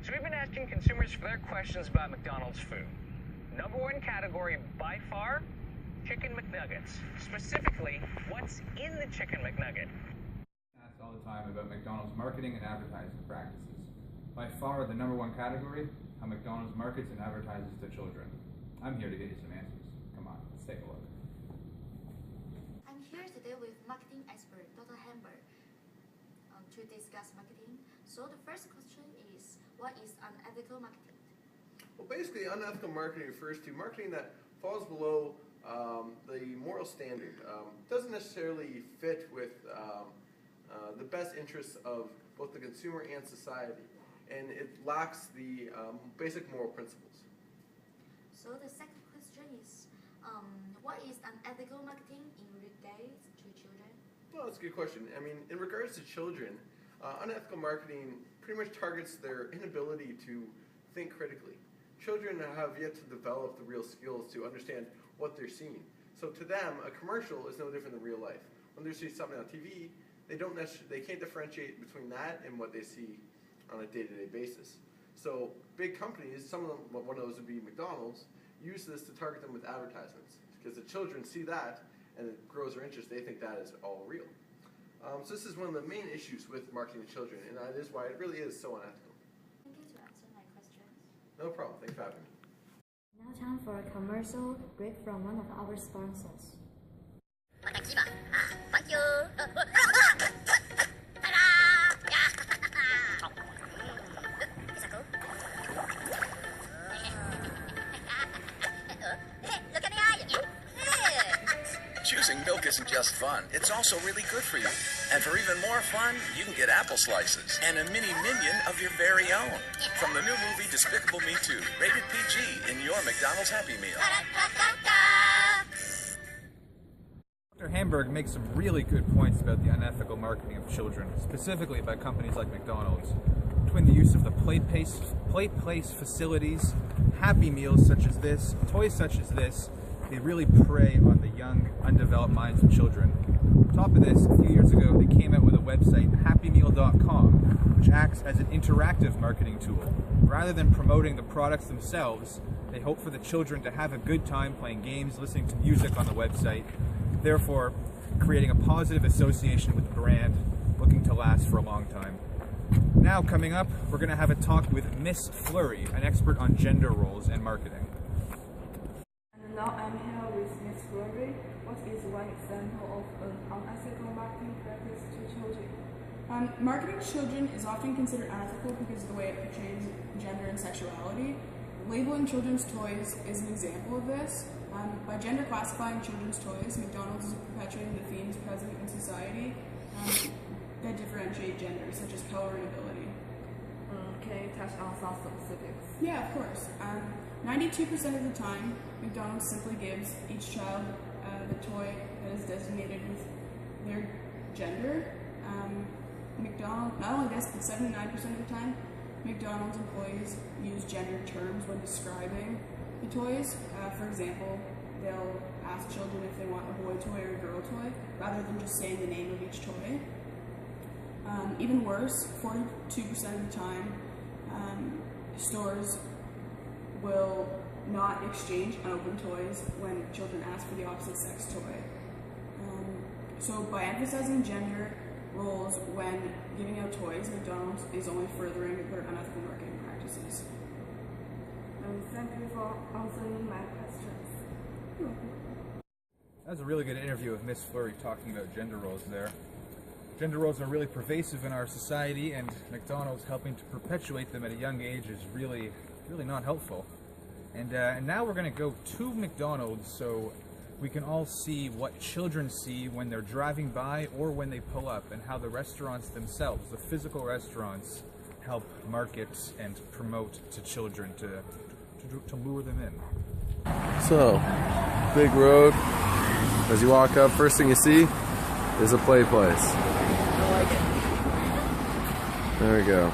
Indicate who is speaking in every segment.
Speaker 1: So we've been asking consumers for their questions about McDonald's food. Number one category by far, Chicken McNuggets. Specifically, what's in the Chicken McNugget?
Speaker 2: Asked all the time about McDonald's marketing and advertising practices. By far, the number one category, how McDonald's markets and advertises to children. I'm here to get you some answers. Come on, let's take a look.
Speaker 3: I'm here today with marketing expert Dr. Hamburg to discuss marketing. So the first question is, what is unethical marketing?
Speaker 4: Well, basically, unethical marketing refers to marketing that falls below the moral standard, doesn't necessarily fit with the best interests of both the consumer and society, and it lacks the basic moral principles.
Speaker 3: So the second question is, what is unethical marketing in regards to children?
Speaker 4: Well, that's a good question. I mean, in regards to children, unethical marketing pretty much targets their inability to think critically. Children have yet to develop the real skills to understand what they're seeing. So to them, a commercial is no different than real life. When they see something on TV, they can't differentiate between that and what they see on a day-to-day basis. So big companies, some of them, one of those would be McDonald's, use this to target them with advertisements because the children see that and it grows their interest. They think that is all real. So this is one of the main issues with marketing to children, and that is why it really is so unethical.
Speaker 3: Thank you to answer my questions.
Speaker 4: No problem. Thanks for having me.
Speaker 5: Now time for a commercial break from one of our sponsors.
Speaker 6: Thank you.
Speaker 7: Choosing milk isn't just fun, it's also really good for you. And for even more fun, you can get apple slices and a mini minion of your very own. From the new movie Despicable Me 2, rated PG in your McDonald's Happy Meal.
Speaker 2: Dr. Hamburg makes some really good points about the unethical marketing of children, specifically by companies like McDonald's. Between the use of the play place facilities, Happy Meals such as this, toys such as this, they really prey on the young, undeveloped minds of children. On top of this, a few years ago, they came out with a website, happymeal.com, which acts as an interactive marketing tool. Rather than promoting the products themselves, they hope for the children to have a good time playing games, listening to music on the website, therefore creating a positive association with the brand, looking to last for a long time. Now, coming up, we're going to have a talk with Miss Flurry, an expert on gender roles and marketing.
Speaker 8: And now I'm here with Ms. Flurry. What is one example of an unethical marketing practice to children?
Speaker 9: Marketing to children is often considered unethical because of the way it portrays gender and sexuality. Labeling children's toys is an example of this. By gender classifying children's toys, McDonald's is perpetuating the themes present in society that differentiate gender, such as color and ability.
Speaker 8: Can you touch on some specifics?
Speaker 9: Yeah, of course. 92% of the time, McDonald's simply gives each child the toy that is designated with their gender. Not only this, but 79% of the time, McDonald's employees use gender terms when describing the toys. For example, they'll ask children if they want a boy toy or a girl toy, rather than just saying the name of each toy. Even worse, 42% of the time, stores will not exchange unopened toys when children ask for the opposite sex toy. So by emphasizing gender roles when giving out toys, McDonald's is only furthering their unethical marketing practices.
Speaker 8: Thank you for answering my questions.
Speaker 2: That was a really good interview with Miss Flurry talking about gender roles there. Gender roles are really pervasive in our society, and McDonald's helping to perpetuate them at a young age is really not helpful. And now we're going to go to McDonald's so we can all see what children see when they're driving by or when they pull up, and how the restaurants themselves, the physical restaurants, help market and promote to children to lure them in.
Speaker 10: So, big road. As you walk up, first thing you see is a play place.
Speaker 8: I like it.
Speaker 10: There we go.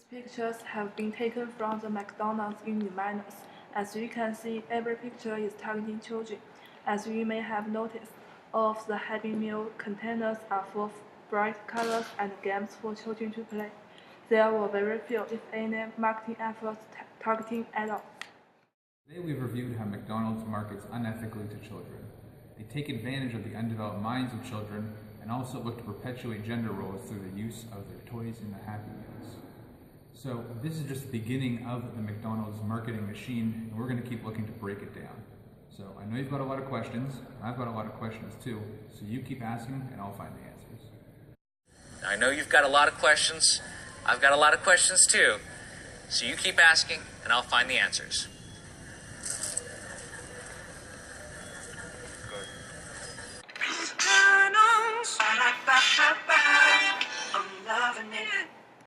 Speaker 8: These pictures have been taken from the McDonald's unit menus. As you can see, every picture is targeting children. As you may have noticed, all of the Happy Meal containers are full of bright colors and games for children to play. there were very few, if any, marketing efforts targeting adults.
Speaker 2: Today we've reviewed how McDonald's markets unethically to children. They take advantage of the undeveloped minds of children and also look to perpetuate gender roles through the use of their toys in the Happy Meals. So this is just the beginning of the McDonald's marketing machine, and we're going to keep looking to break it down. So I know you've got a lot of questions, and I've got a lot of questions too, so you keep asking and I'll find the answers.
Speaker 1: I know you've got a lot of questions. I've got a lot of questions too. So you keep asking and I'll find the answers.
Speaker 6: I'm loving it.